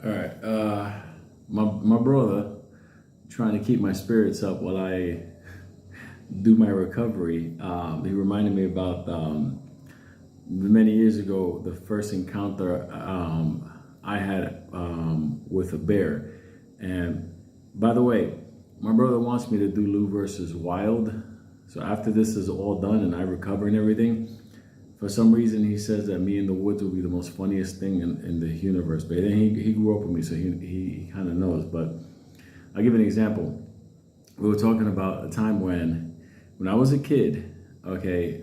All right. My brother trying to keep my spirits up while I do my recovery. He reminded me about many years ago the first encounter I had with a bear. And by the way, my brother wants me to do Lou versus Wild. So after this is all done and I recover and everything, for some reason, he says that me in the woods will be the most funniest thing in the universe. But then he grew up with me, so he kind of knows. But I'll give you an example. We were talking about a time when I was a kid, okay,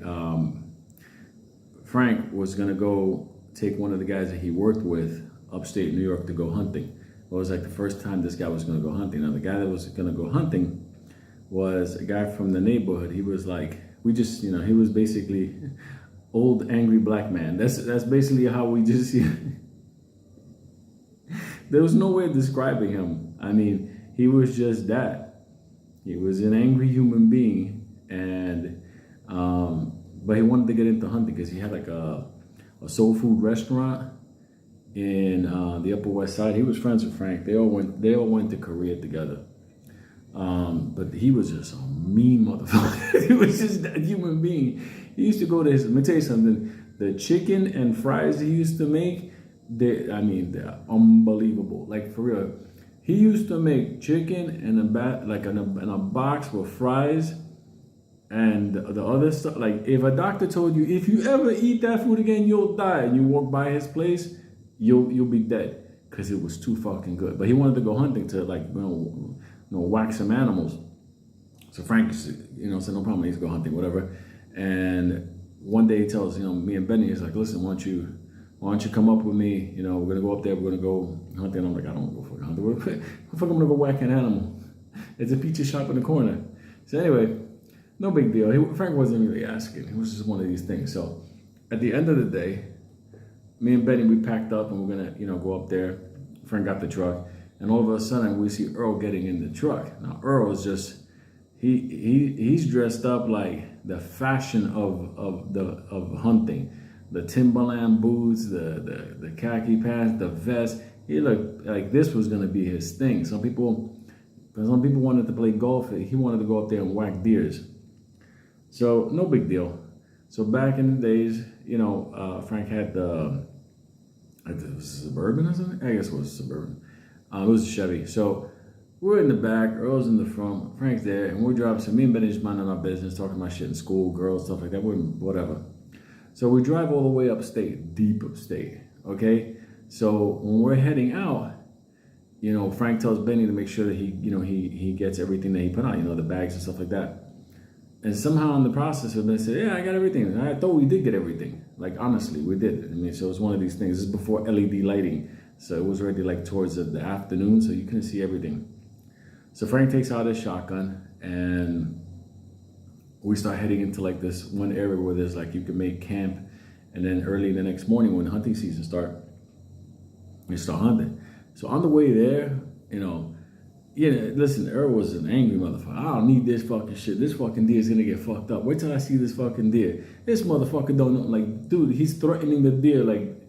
Frank was going to go take one of the guys that he worked with upstate New York to go hunting. It was like the first time this guy was going to go hunting. Now, the guy that was going to go hunting was a guy from the neighborhood. He was like, he was basically old angry black man. That's basically how we just there was no way of describing him. I mean, he was just that. He was an angry human being, and but he wanted to get into hunting because he had like a soul food restaurant in the Upper West Side. He was friends with Frank. They all went to Korea together. But he was just a mean motherfucker. He was just that human being. He used to go to his, let me tell you something, the chicken and fries he used to make, they're unbelievable. Like, for real. He used to make chicken in a box with fries and the other stuff. Like, if a doctor told you, if you ever eat that food again, you'll die, and you walk by his place, you'll be dead. Because it was too fucking good. But he wanted to go hunting to, like, whack some animals. So Frank, said, no problem, he's go hunting, whatever. And one day he tells, me and Benny, he's like, listen, why don't you come up with me? We're gonna go up there, we're gonna go hunting. I'm like, I don't want to go fucking hunting. What the fuck I'm gonna go whack an animal? It's a pizza shop in the corner. So anyway, no big deal. Frank wasn't really asking. It was just one of these things. So at the end of the day, me and Benny, we packed up and we're gonna, go up there. Frank got the truck. And all of a sudden, we see Earl getting in the truck. Now, Earl is just, he's dressed up like the fashion of hunting. The Timberland boots, the khaki pants, the vest. He looked like this was going to be his thing. Some people wanted to play golf. He wanted to go up there and whack deers. So, no big deal. So, back in the days, Frank had I think it was Suburban or something? I guess it was Suburban. It was a Chevy. So we're in the back, Earl's in the front, Frank's there, and we're driving. So me and Benny just minding our business, talking about shit in school, girls, stuff like that, whatever. So we drive all the way upstate, deep upstate, okay? So when we're heading out, Frank tells Benny to make sure that he gets everything that he put on, the bags and stuff like that. And somehow in the process of this, yeah, I got everything. And I thought we did get everything. Like, honestly, we did. I mean, so it was one of these things. This is before LED lighting. So it was already like towards the afternoon, so you couldn't see everything. So Frank takes out his shotgun, and we start heading into like this one area where there's like, you can make camp. And then early the next morning when hunting season start, we start hunting. So on the way there, listen, Earl was an angry motherfucker. I don't need this fucking shit. This fucking deer is gonna get fucked up. Wait till I see this fucking deer. This motherfucker don't know. Like, dude, he's threatening the deer like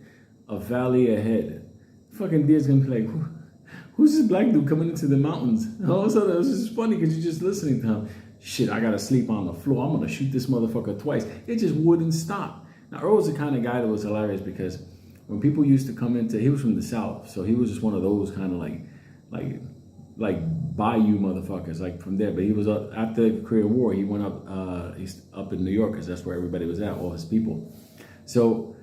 a valley ahead. Fucking deer's gonna be like, who's this black dude coming into the mountains? And all of a sudden, it was just funny because you're just listening to him. Shit, I gotta sleep on the floor. I'm gonna shoot this motherfucker twice. It just wouldn't stop. Now, Earl was the kind of guy that was hilarious because when people used to come into, he was from the South, so he was just one of those kind of like bayou motherfuckers, like from there. But he was up after the Korean War. He went up, he's up in New York because that's where everybody was at, all his people. So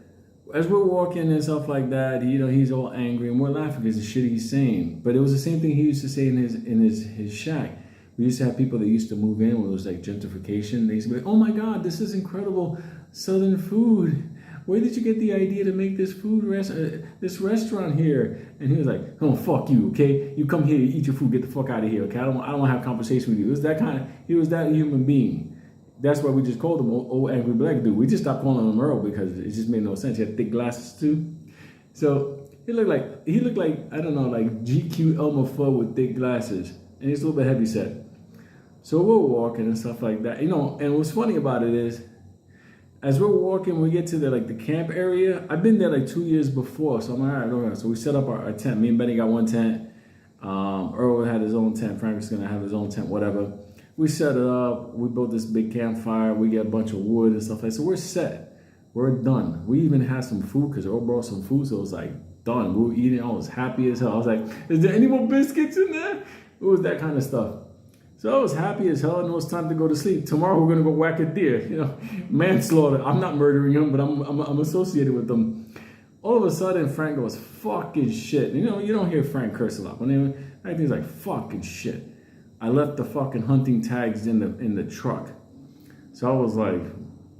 as we're walking and stuff like that, he's all angry and we're laughing because the shit he's saying. But it was the same thing he used to say in his shack. We used to have people that used to move in when it was like gentrification. They used to be like, oh my God, this is incredible Southern food. Where did you get the idea to make this this restaurant here? And he was like, oh, fuck you, okay? You come here, you eat your food, get the fuck out of here, okay? I don't want to have a conversation with you. He was that human being. That's why we just called him old angry black dude. We just stopped calling him Earl because it just made no sense. He had thick glasses too. So he looked like, I don't know, like GQ Elmer Fudd with thick glasses. And he's a little bit heavy set. So we're walking and stuff like that. And what's funny about it is, as we're walking, we get to the camp area. I've been there like 2 years before, so I'm like, all right. So we set up our tent. Me and Benny got one tent. Earl had his own tent. Frank was gonna have his own tent, whatever. We set it up. We built this big campfire. We get a bunch of wood and stuff like that. So we're set. We're done. We even had some food because Earl brought some food, so it was like done. We were eating. I was happy as hell. I was like, is there any more biscuits in there? It was that kind of stuff. So I was happy as hell, and it was time to go to sleep. Tomorrow we're gonna go whack a deer. Manslaughter. I'm not murdering him, but I'm associated with them. All of a sudden, Frank goes, fucking shit. You don't hear Frank curse a lot. I think like fucking shit. I left the fucking hunting tags in the truck. So I was like,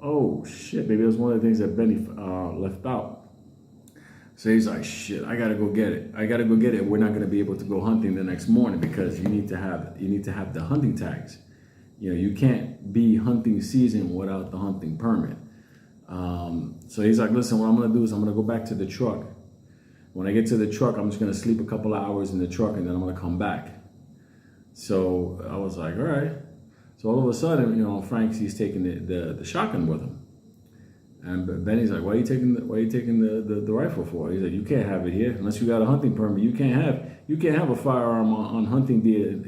oh shit, baby. It was one of the things that Benny left out. So he's like, shit, I gotta go get it. We're not gonna be able to go hunting the next morning because you need to have the hunting tags. You can't be hunting season without the hunting permit. So he's like, listen, what I'm gonna do is I'm gonna go back to the truck. When I get to the truck, I'm just gonna sleep a couple of hours in the truck and then I'm gonna come back. So I was like, all right. So all of a sudden, he's taking the shotgun with him. And Benny's like, why are you taking the rifle for? He's like, you can't have it here unless you got a hunting permit. You can't have a firearm on hunting deer.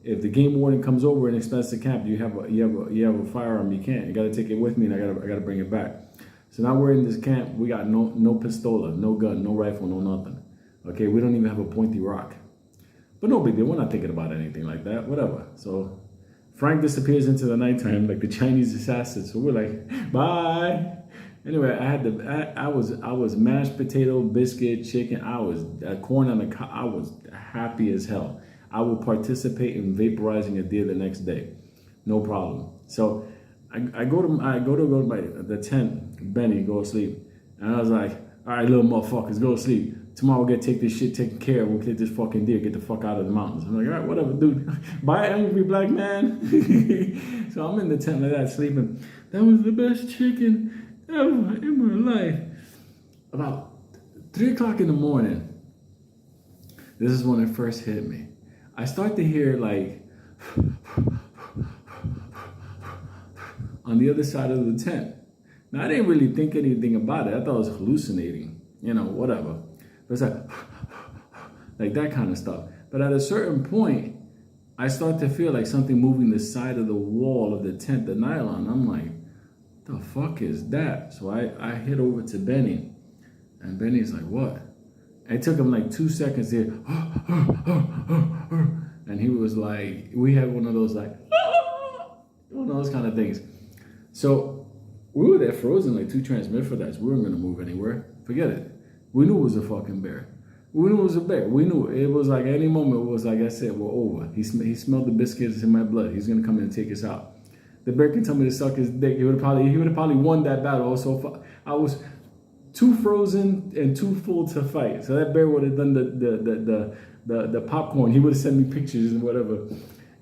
If the game warden comes over and expects the camp, you have a firearm. You can't. You got to take it with me, and I got to bring it back. So now we're in this camp. We got no pistola, no gun, no rifle, no nothing. Okay, we don't even have a pointy rock. But no big deal. We're not thinking about anything like that. Whatever. So Frank disappears into the nighttime like the Chinese assassin. So we're like, bye. Anyway, I was mashed potato, biscuit, chicken. I was corn on the cob. I was happy as hell. I will participate in vaporizing a deer the next day, no problem. So I go to the tent. Benny, go to sleep, and I was like, all right, little motherfuckers, go to sleep. Tomorrow we'll take this shit taken care of. We'll get this fucking deer, get the fuck out of the mountains. I'm like, all right, whatever, dude. Bye, angry black man. So I'm in the tent like that, sleeping. That was the best chicken ever in my life. About 3 o'clock in the morning, this is when it first hit me. I start to hear like on the other side of the tent. Now I didn't really think anything about it. I thought I was hallucinating, whatever. But it's like that kind of stuff. But at a certain point, I start to feel like something moving the side of the wall of the tent, the nylon. I'm like, the fuck is that? So I hit over to Benny, and Benny's like, what? It took him like 2 seconds to hear, and he was like, we had one of those like, one of those kind of things. So we were there frozen like 2 transmifrodates. We weren't gonna move anywhere. Forget it. We knew it was a fucking bear. We knew it was a bear. We knew it. It was like any moment, it was like I said, we're over. He smelled the biscuits in my blood. He's gonna come in and take us out. The bear can tell me to suck his dick. He would have probably won that battle. Also, I was too frozen and too full to fight. So that bear would have done the popcorn. He would have sent me pictures and whatever.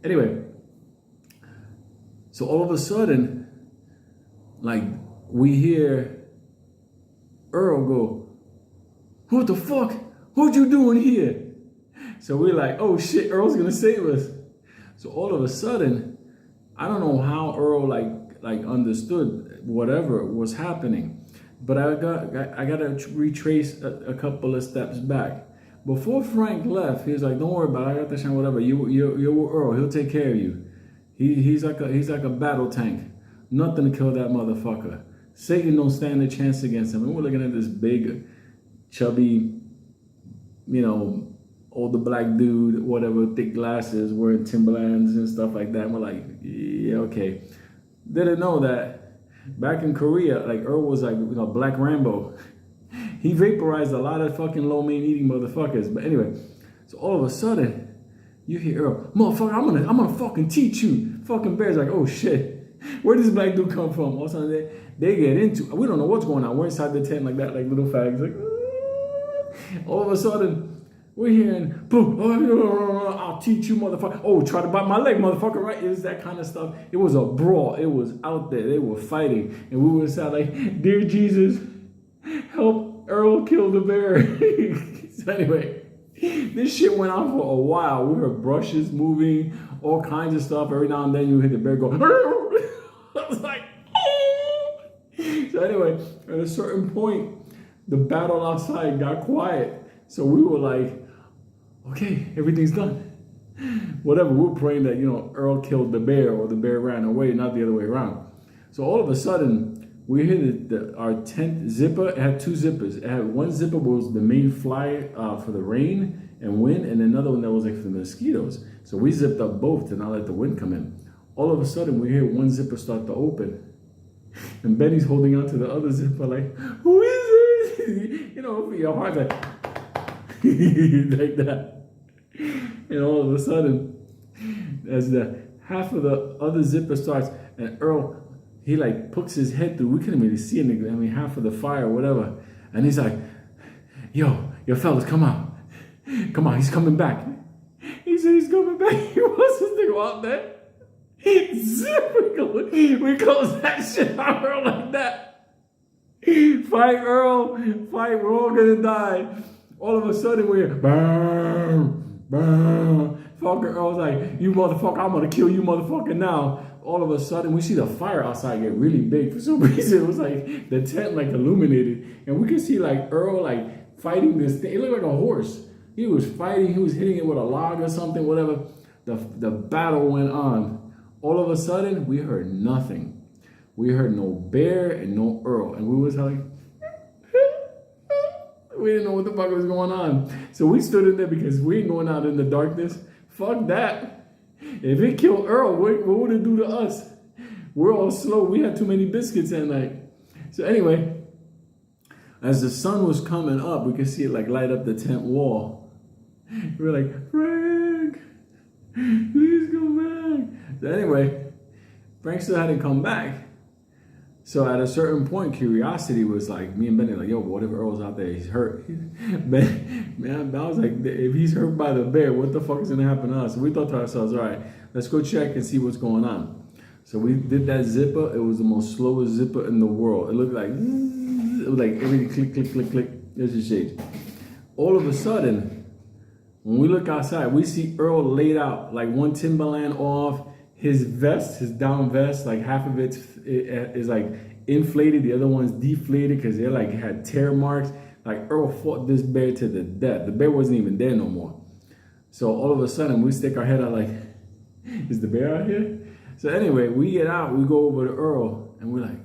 Anyway, so all of a sudden, like we hear Earl go, "What the fuck? What you doing here?" So we're like, "Oh shit, Earl's gonna save us." So all of a sudden, I don't know how Earl like understood whatever was happening, but I got to retrace a couple of steps back. Before Frank left, he was like, "Don't worry about it. I got the shine. Whatever. You're with Earl. He'll take care of you. He's like a battle tank. Nothing to kill that motherfucker. Satan don't stand a chance against him." And we're looking at this big, chubby, older black dude, whatever, thick glasses, wearing Timberlands and stuff like that. And we're like, yeah, okay. Didn't know that back in Korea, like Earl was like, Black Rambo. He vaporized a lot of fucking lo mein eating motherfuckers. But anyway, so all of a sudden, you hear Earl, "Motherfucker, I'm gonna fucking teach you." Fucking bear's like, oh shit, where does this black dude come from? All of a sudden they get into, we don't know what's going on. We're inside the tent like that, like little fags, like, all of a sudden, we're hearing, boom, I'll teach you, motherfucker. Oh, try to bite my leg, motherfucker, right? It was that kind of stuff. It was a brawl. It was out there. They were fighting. And we would sound like, "Dear Jesus, help Earl kill the bear." So anyway, this shit went on for a while. We heard brushes moving, all kinds of stuff. Every now and then you hear the bear go, I was like, So anyway, at a certain point, the battle outside got quiet. So we were like, okay, everything's done. Whatever, we were praying that, Earl killed the bear or the bear ran away, not the other way around. So all of a sudden, we hear our tent zipper. It had two zippers. It had one zipper was the main fly for the rain and wind, and another one that was like for the mosquitoes. So we zipped up both to not let the wind come in. All of a sudden, we hear one zipper start to open. And Benny's holding on to the other zipper like, who is it? For your heart, like, like that. And all of a sudden, as the half of the other zipper starts, and Earl, he like pokes his head through. We couldn't really see anything. Half of the fire or whatever. And he's like, yo fellas, come out. Come on, he's coming back. He said he's coming back. He wants us to go out there. Zip, we close that shit on Earl like that. Fight, Earl. Fight, we're all gonna die. All of a sudden we're burn, burn. Fucking Earl's like, you motherfucker, I'm gonna kill you motherfucker now. All of a sudden we see the fire outside get really big. For some reason it was like the tent like illuminated. And we could see like Earl like fighting this thing. It looked like a horse. He was fighting, he was hitting it with a log or something, whatever. The battle went on. All of a sudden, we heard nothing. We heard no bear and no Earl. And we was like, we didn't know what the fuck was going on. So we stood in there because we ain't going out in the darkness. Fuck that. If it killed Earl, what would it do to us? We're all slow. We had too many biscuits that night. So anyway, as the sun was coming up, we could see it like light up the tent wall. We were like, Frank, please come back. So anyway, Frank still hadn't come back. So at a certain point, curiosity was like, me and Benny like, yo, what if Earl's out there? He's hurt. Man, I was like, if he's hurt by the bear, what the fuck is gonna happen to us? So we thought to ourselves, all right, let's go check and see what's going on. So we did that zipper. It was the most slowest zipper in the world. It looked like, it was like everything click, click, click, click. There's your shades. All of a sudden, when we look outside, we see Earl laid out, like one Timberland off, his vest, his down vest, like half of it is like inflated, the other one's deflated because they like had tear marks. Like Earl fought this bear to the death. The bear wasn't even there no more. So all of a sudden, we stick our head out like, is the bear out here? So anyway, we get out, we go over to Earl, and we're like,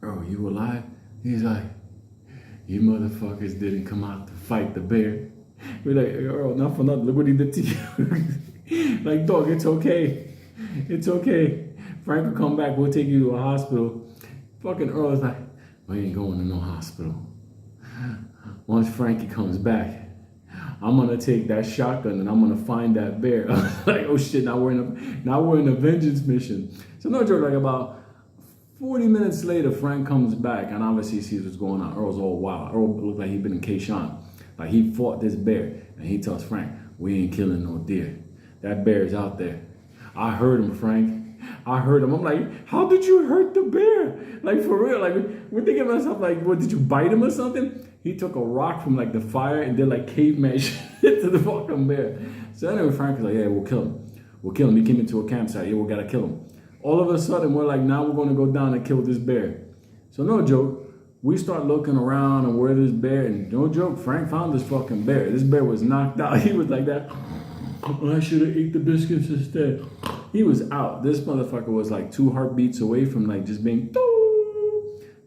Earl, you alive? He's like, you motherfuckers didn't come out to fight the bear. We're like, Earl, not for nothing, look what he did to you. Like, dog, it's okay. It's okay. Frank will come back, we'll take you to a hospital. Fucking Earl is like, we ain't going to no hospital. Once Frankie comes back, I'm gonna take that shotgun and I'm gonna find that bear. Like, oh shit, now we're in a vengeance mission. So no joke, like about 40 minutes later, Frank comes back and obviously sees what's going on. Earl's all wild. Earl looked like he'd been in Keyshawn. Like he fought this bear and he tells Frank, we ain't killing no deer. That bear's out there. I heard him, Frank. I heard him. I'm like, how did you hurt the bear? Like for real, like we're thinking to myself, like, what, did you bite him or something? He took a rock from like the fire and did like caveman shit to the fucking bear. So anyway, Frank was like, yeah, we'll kill him. We'll kill him. He came into a campsite. Yeah, we gotta kill him. All of a sudden, we're like, now we're gonna go down and kill this bear. So no joke, we start looking around and where this bear, and no joke, Frank found this fucking bear. This bear was knocked out. He was like that. I should have ate the biscuits instead. He was out. This motherfucker was like 2 heartbeats away from like just being,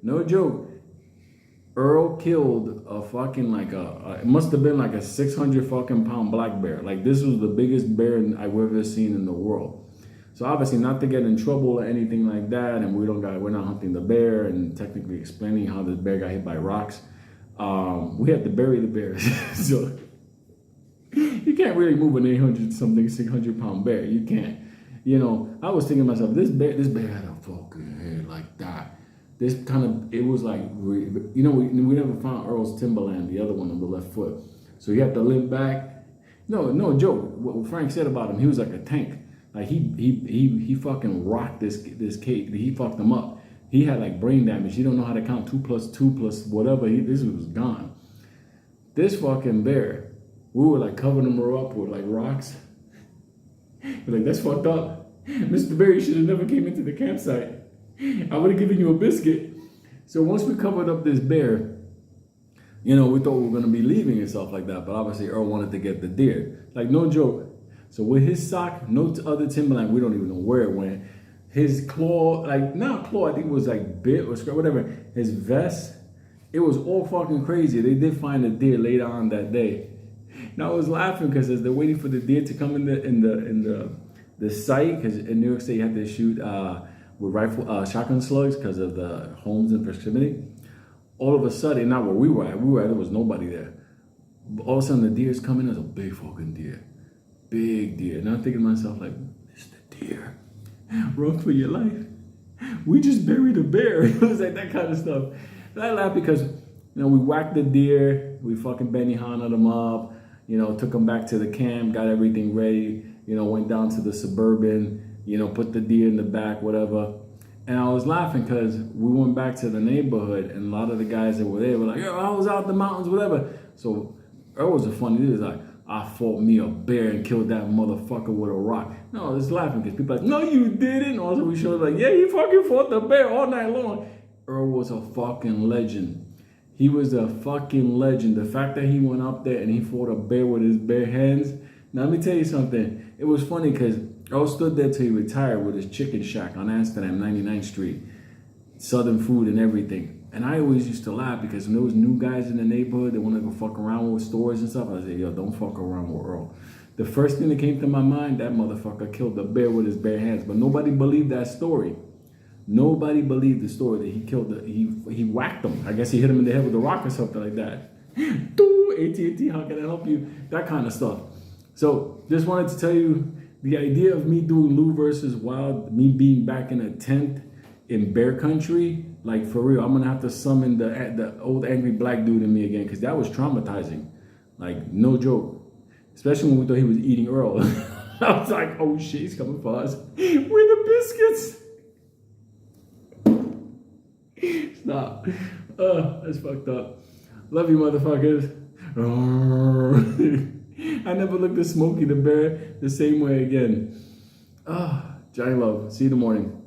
no joke. Earl killed a fucking like it must have been like a 600 fucking pound black bear. Like this was the biggest bear I've ever seen in the world. So obviously not to get in trouble or anything like that, and we're not hunting the bear and technically explaining how the bear got hit by rocks. We had to bury the bear. So you can't really move an 600 pound bear. You can't. You know, I was thinking to myself, this bear had a fucking head like that. This kind of, it was like, you know, we never found Earl's Timberland, the other one on the left foot. So he had to limp back. No joke. What Frank said about him, he was like a tank. Like he fucking rocked this kid. He fucked him up. He had like brain damage. He don't know how to count 2 + 2 + whatever. This was gone. This fucking bear, we were like covering him up with like rocks. We're like, that's fucked up. Mr. Bear, you should have never came into the campsite. I would have given you a biscuit. So once we covered up this bear, we thought we were gonna be leaving and stuff like that. But obviously Earl wanted to get the deer. Like no joke. So with his sock, no other Timberland, we don't even know where it went. His claw, like not claw, I think it was like bit or scrap, whatever. His vest, it was all fucking crazy. They did find a deer later on that day. And I was laughing because as they're waiting for the deer to come in the site, because in New York State you have to shoot with rifle shotgun slugs because of the homes in proximity. All of a sudden, not where we were at, there was nobody there. All of a sudden the deer's coming. There's a big fucking deer. Big deer. And I'm thinking to myself, like, it's the deer. Run for your life. We just buried a bear. It was like that kind of stuff. And I laughed because, we whacked the deer. We fucking Benihanaed them up. Took them back to the camp, got everything ready. Went down to the Suburban, put the deer in the back, whatever. And I was laughing because we went back to the neighborhood and a lot of the guys that were there were like, yo, I was out in the mountains, whatever. So Earl was a funny dude. He was like, I fought me a bear and killed that motherfucker with a rock. No, I was laughing because people are like, no, you didn't. Also, we showed like, yeah, he fucking fought the bear all night long. Earl was a fucking legend. He was a fucking legend. The fact that he went up there and he fought a bear with his bare hands. Now, let me tell you something. It was funny because Earl stood there till he retired with his chicken shack on Amsterdam, 99th Street. Southern food and everything. And I always used to laugh because when there was new guys in the neighborhood that wanted to go fuck around with stores and stuff, I said, yo, don't fuck around with Earl. The first thing that came to my mind, that motherfucker killed the bear with his bare hands. But nobody believed that story. Nobody believed the story that he killed he whacked him. I guess he hit him in the head with a rock or something like that. AT&T, how can I help you? That kind of stuff. So just wanted to tell you the idea of me doing Lou versus Wild, me being back in a tent in bear country, like for real, I'm gonna have to summon the old angry black dude in me again because that was traumatizing. Like no joke. Especially when we thought he was eating Earl. I was like, oh shit, he's coming for us. We're the biscuits. Stop. That's fucked up. Love you, motherfuckers. I never looked at Smokey the Bear the same way again. Giant love. See you in the morning.